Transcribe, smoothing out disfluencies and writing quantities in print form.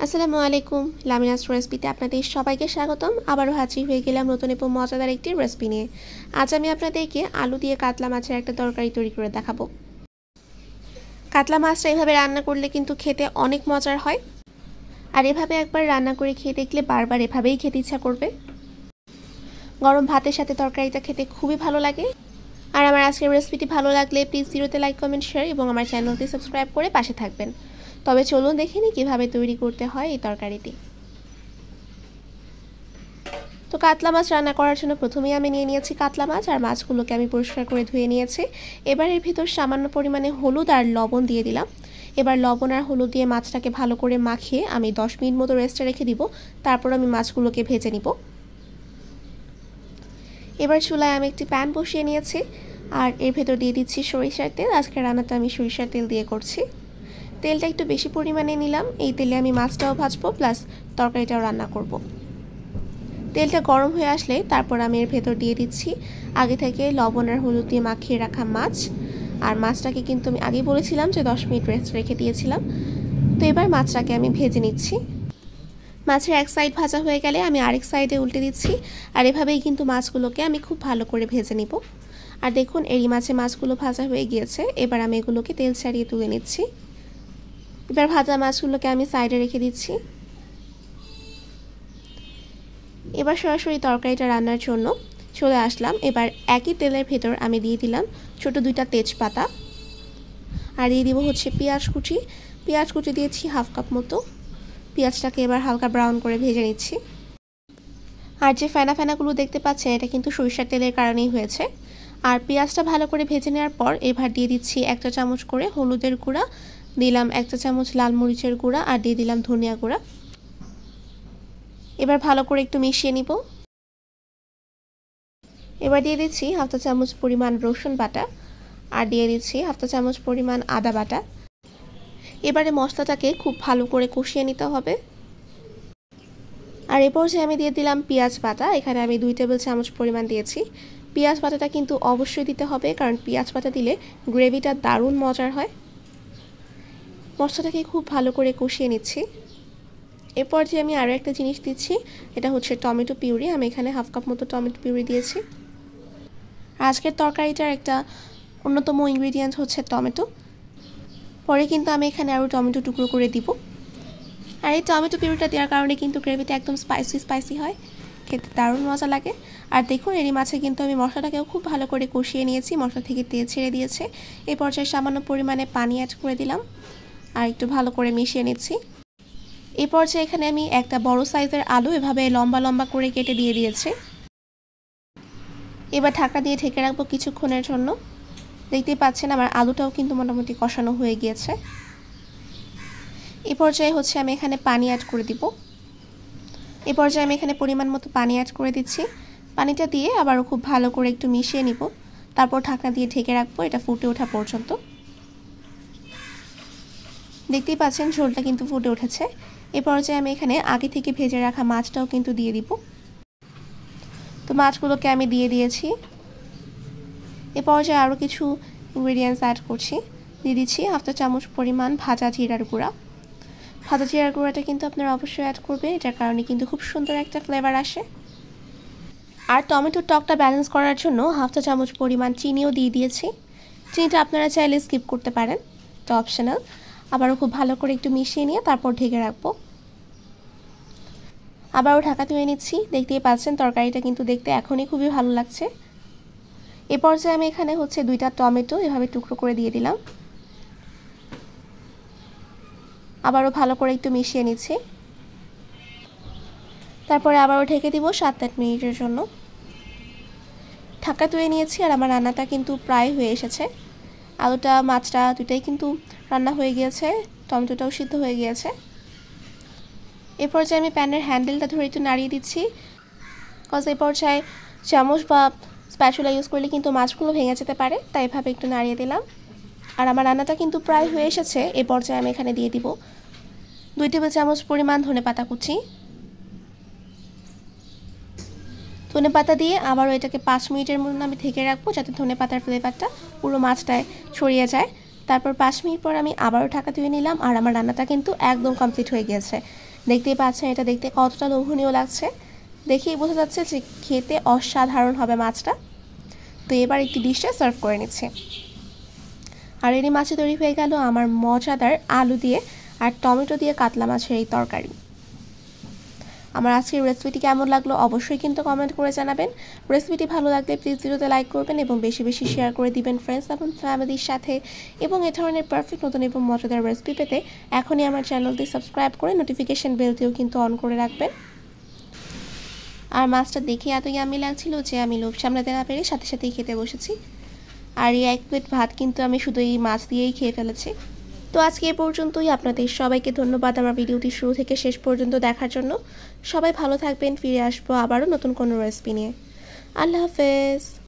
আসসালামু আলাইকুম, লামিনাস রেসিপিতে আপনাদের সবাইকে স্বাগতম। আবারও হাজির হয়ে গেলাম নতুন এবং মজাদার একটি রেসিপি নিয়ে। আজ আমি আপনাদেরকে আলু দিয়ে কাতলা মাছের একটা তরকারি তৈরি করে দেখাবো। কাতলা মাছটা এভাবে রান্না করলে কিন্তু খেতে অনেক মজার হয়, আর এভাবে একবার রান্না করে খেয়ে দেখলে বারবার এভাবেই খেতে ইচ্ছা করবে। গরম ভাতের সাথে তরকারিটা খেতে খুবই ভালো লাগে। আর আমার আজকের রেসিপিটি ভালো লাগলে প্লিজ ভিডিওতে লাইক, কমেন্ট, শেয়ার এবং আমার চ্যানেলটি সাবস্ক্রাইব করে পাশে থাকবেন। তবে চলুন দেখে নিই কীভাবে তৈরি করতে হয় এই তরকারিটি। তো কাতলা মাছ রান্না করার জন্য প্রথমেই আমি নিয়ে নিয়েছি কাতলা মাছ, আর মাছগুলোকে আমি পরিষ্কার করে ধুয়ে নিয়েছি। এবার এর ভিতর সামান্য পরিমাণে হলুদ আর লবণ দিয়ে দিলাম। এবার লবণ আর হলুদ দিয়ে মাছটাকে ভালো করে মাখিয়ে আমি 10 মিনিট মতো রেস্টে রেখে দিব। তারপর আমি মাছগুলোকে ভেজে নিব। এবার চুলায় আমি একটি প্যান বসিয়ে নিয়েছি, আর এর ভেতর দিয়ে দিচ্ছি সরিষার তেল। আজকে রান্নাটা আমি সরিষার তেল দিয়ে করছি। তেলটা একটু বেশি পরিমাণে নিলাম। এই তেলে আমি মাছটাও ভাজবো প্লাস তরকারিটাও রান্না করব। তেলটা গরম হয়ে আসলে তারপর আমি এর ভেতর দিয়ে দিচ্ছি আগে থেকে লবণ আর হলুদ দিয়ে মাখিয়ে রাখা মাছ। আর মাছটাকে কিন্তু আমি আগেই বলেছিলাম যে 10 মিনিট রেস্ট রেখে দিয়েছিলাম। তো এবার মাছটাকে আমি ভেজে নিচ্ছি। মাছের এক সাইড ভাজা হয়ে গেলে আমি আরেক সাইডে উল্টে দিচ্ছি, আর এভাবেই কিন্তু মাছগুলোকে আমি খুব ভালো করে ভেজে নিব। আর দেখুন এরই মাঝে মাছগুলো ভাজা হয়ে গিয়েছে। এবার আমি এগুলোকে তেল ছাড়িয়ে তুলে নিচ্ছি। এবার ভাজা মাছগুলোকে আমি সাইডে রেখে দিচ্ছি। এবার সরাসরি তরকারিটা রান্নার জন্য চলে আসলাম। এবার একই তেলের ভেতর আমি দিয়ে দিলাম ছোট 2টা তেজপাতা, আর দিয়ে দিব হচ্ছে পেঁয়াজ কুচি। পেঁয়াজ কুচি দিয়েছি হাফ কাপ মতো। পেঁয়াজটাকে এবার হালকা ব্রাউন করে ভেজে নিচ্ছি। আর যে ফেনা ফেনাগুলো দেখতে পাচ্ছেন এটা কিন্তু সরিষার তেলের কারণেই হয়েছে। আর পেঁয়াজটা ভালো করে ভেজে নেওয়ার পর এবার দিয়ে দিচ্ছি 1 চা চামচ করে হলুদের গুঁড়া, দিলাম 1 চা চামচ লাল মরিচের গুঁড়া, আর দিয়ে দিলাম ধনিয়া গুঁড়া। এবার ভালো করে একটু মিশিয়ে নিব। এবার দিয়ে দিচ্ছি হাফ চা চামচ পরিমাণ রসুন বাটা, আর দিয়ে দিচ্ছি হাফ চা চামচ পরিমাণ আদা বাটা। এবারে মশলাটাকে খুব ভালো করে কষিয়ে নিতে হবে। আর এরপর যে আমি দিয়ে দিলাম পেঁয়াজ বাটা। এখানে আমি 2 টেবিল চামচ পরিমাণ দিয়েছি। পেঁয়াজ বাটাটা কিন্তু অবশ্যই দিতে হবে, কারণ পেঁয়াজ বাটা দিলে গ্রেভিটা দারুণ মজার হয়। মশলাটাকে খুব ভালো করে কষিয়ে নিচ্ছি। এরপর যে আমি আরও একটা জিনিস দিচ্ছি, এটা হচ্ছে টমেটো পিউরি। আমি এখানে হাফ কাপ মতো টমেটো পিউরি দিয়েছি। আজকের তরকারিটার একটা অন্যতম ইনগ্রিডিয়েন্ট হচ্ছে টমেটো। পরে কিন্তু আমি এখানে আরও টমেটো টুকরো করে দিব। আর এই টমেটো পিউরিটা দেওয়ার কারণে কিন্তু গ্রেভিটা একদম স্পাইসি হয়, খেতে দারুণ মজা লাগে। আর দেখুন এরই মাছে কিন্তু আমি মশলাটাকেও খুব ভালো করে কষিয়ে নিয়েছি। মশলা থেকে তেল ছেড়ে দিয়েছে। এই পর্যায়ে সামান্য পরিমাণে পানি অ্যাড করে দিলাম, আর একটু ভালো করে মিশিয়ে নিচ্ছি। এই পর্যায়ে এখানে আমি একটা বড় সাইজের আলু এভাবে লম্বা লম্বা করে কেটে দিয়ে দিয়েছি। এবার ঢাকা দিয়ে ঢেকে রাখবো কিছুক্ষণের জন্য। দেখতেই পাচ্ছেন আমার আলুটাও কিন্তু মোটামুটি কষানো হয়ে গিয়েছে। এই পর্যায়ে হচ্ছে আমি এখানে পানি অ্যাড করে দিব। এই পর্যায়ে আমি এখানে পরিমাণ মতো পানি অ্যাড করে দিচ্ছি। পানিটা দিয়ে আবারও খুব ভালো করে একটু মিশিয়ে নিব। তারপর ঢাকনা দিয়ে ঢেকে রাখবো এটা ফুটে ওঠা পর্যন্ত। দেখতেই পাচ্ছেন ঝোলটা কিন্তু ফুটে উঠেছে। এই পর্যায়ে আমি এখানে আগে থেকে ভেজে রাখা মাছটাও কিন্তু দিয়ে দিব। তো মাছগুলোকে আমি দিয়ে দিয়েছি। এ পর্যায়ে আরও কিছু ইনগ্রিডিয়েন্টস অ্যাড করছি। দিয়ে দিচ্ছি হাফ চা চামচ পরিমাণ ভাজা জিরার গুঁড়া। ভাজা জিরার গুঁড়াটা কিন্তু আপনারা অবশ্যই অ্যাড করবেন, এটার কারণে কিন্তু খুব সুন্দর একটা ফ্লেভার আসে। আর টমেটোর টকটা ব্যালেন্স করার জন্য হাফ চা চামচ পরিমাণ চিনিও দিয়ে দিয়েছি। চিনিটা আপনারা চাইলে স্কিপ করতে পারেন, এটা অপশনাল। আবারও খুব ভালো করে একটু মিশিয়ে নিয়ে তারপর ঢেকে রাখবো। আবারও ঢাকা ধুয়ে নিচ্ছি। দেখতেই পাচ্ছেন তরকারিটা কিন্তু দেখতে এখনই খুবই ভালো লাগছে। এ পর্যায়ে আমি এখানে হচ্ছে 2টা টমেটো এভাবে টুকরো করে দিয়ে দিলাম। আবারও ভালো করে একটু মিশিয়ে নিচ্ছি। তারপরে আবারও ঢেকে দিব 7-8 মিনিটের জন্য। ঢাকা ধুয়ে নিয়েছি, আর আমার রান্নাটা কিন্তু প্রায় হয়ে এসেছে। আলুটা মাছটা দুটাই কিন্তু রান্না হয়ে গিয়েছে, টমেটোটাও সিদ্ধ হয়ে গিয়েছে। এই পর্যায়ে আমি প্যানের হ্যান্ডেলটা ধরে একটু নাড়িয়ে দিচ্ছি, কজ এই পর্যায়ে চামচ বা স্প্যাচুলা ইউজ করলে কিন্তু মাছগুলো ভেঙে যেতে পারে, তাই এভাবে একটু নাড়িয়ে দিলাম। আর আমার রান্নাটা কিন্তু প্রায় হয়ে এসেছে। এই পর্যায়ে আমি এখানে দিয়ে দিব 2 টেবিল চামচ পরিমাণ ধনেপাতা কুচি। ধনেপাতা দিয়ে আবারও এটাকে 5 মিনিটের মতো আমি ঢেকে রাখবো, যাতে ধনেপাতার ফ্লেভারটা পুরো মাছটায় ছড়িয়ে যায়। তারপর 5 মিনিট পর আমি আবারও ঢাকা দিয়ে নিলাম, আর আমার রান্নাটা কিন্তু একদম কমপ্লিট হয়ে গিয়েছে। দেখতেই পাচ্ছেন এটা দেখতে কতটা লোভনীয় লাগছে, দেখেই বোঝা যাচ্ছে যে খেতে অসাধারণ হবে মাছটা। তো এবার একটি ডিশে সার্ভ করে নিচ্ছে। আর এরই মাছে তৈরি হয়ে গেল আমার মজাদার আলু দিয়ে আর টমেটো দিয়ে কাতলা মাছের এই তরকারি। আমার আজকের রেসিপিটি কেমন লাগলো অবশ্যই কিন্তু কমেন্ট করে জানাবেন। রেসিপিটি ভালো লাগলে প্লিজ ভিডিওতে লাইক করবেন এবং বেশি বেশি শেয়ার করে দিবেন ফ্রেন্ডস এবং ফ্যামিলির সাথে। এবং এ ধরনের পারফেক্ট নতুন এবং মজাদার রেসিপি পেতে এখনই আমার চ্যানেলটি সাবস্ক্রাইব করে নোটিফিকেশন বেলটিও কিন্তু অন করে রাখবেন। আর মাছটা দেখে এত ইয়াম্মি লাগছিল যে আমি লোভ সামলাতে না পেরে সাথে সাথেই খেতে বসেছি। আর এই 1 প্লেট ভাত কিন্তু আমি শুধু এই মাছ দিয়েই খেয়ে ফেলেছি। তো আজকে এ পর্যন্তই। আপনাদের সবাইকে ধন্যবাদ আমার ভিডিওটি শুরু থেকে শেষ পর্যন্ত দেখার জন্য। সবাই ভালো থাকবেন, ফিরে আসবো আবারও নতুন কোনো রেসিপি নিয়ে। আল্লাহ হাফেজ।